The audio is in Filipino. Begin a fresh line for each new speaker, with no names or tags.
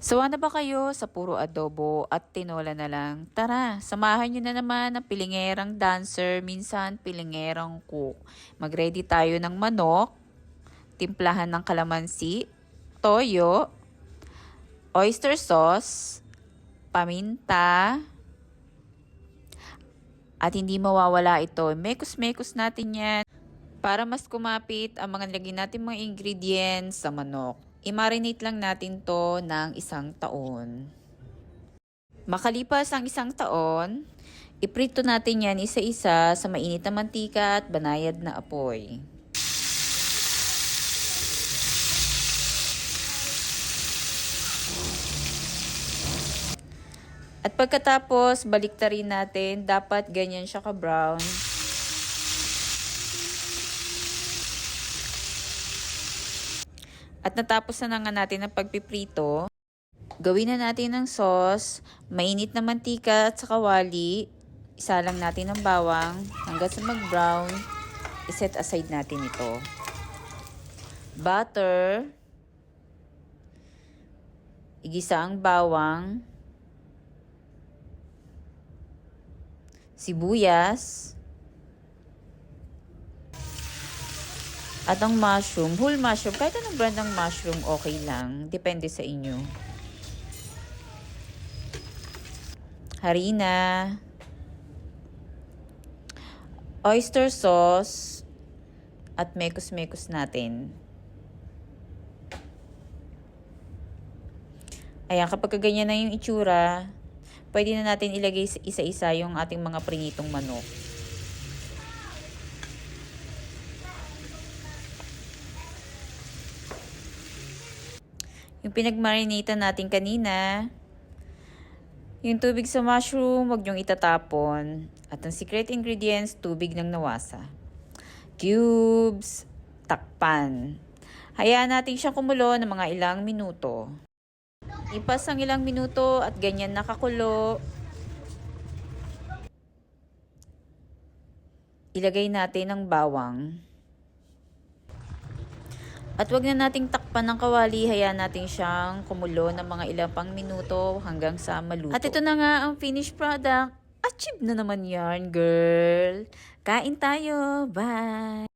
Sawa na ba kayo sa puro adobo at tinola na lang? Tara, samahan nyo na naman ang pilingerang dancer, minsan pilingerang cook. Mag-ready tayo ng manok, timplahan ng kalamansi, toyo, oyster sauce, paminta, at hindi mawawala ito. Mekos-mekos natin yan para mas kumapit ang mga lagyan natin mga ingredients sa manok. I-marinate lang natin to ng 1 taon. Makalipas ang 1 taon, iprito natin yan isa-isa sa mainit na mantika at banayad na apoy. At pagkatapos, baliktarin natin, dapat ganyan siya ka-brown. At natapos na nga natin ang pagpiprito, gawin na natin ng sauce, mainit na mantika at sa kawali, isa lang natin ng bawang hanggang sa mag-brown, iset aside natin ito. Butter, igisa ang bawang, sibuyas, at ang mushroom, whole mushroom, kahit anong brand ng mushroom, okay lang. Depende sa inyo. Harina, oyster sauce, at mekos-mekos natin. Ayan, kapag ganyan na yung itsura, pwede na natin ilagay isa-isa yung ating mga prinitong manok. Yung pinagmarinatan natin kanina, yung tubig sa mushroom, wag nyong itatapon. At ang secret ingredients, tubig ng nawasa. Cubes, takpan. Hayaan natin siyang kumulo ng mga ilang minuto. Ipas ang ilang minuto at ganyan nakakulo. Ilagay natin ang bawang. At wag na nating takpan ng kawali, hayaan natin siyang kumulo ng mga ilang pang minuto hanggang sa maluto. At ito na nga ang finished product. Achieve na naman yarn, girl. Kain tayo. Bye!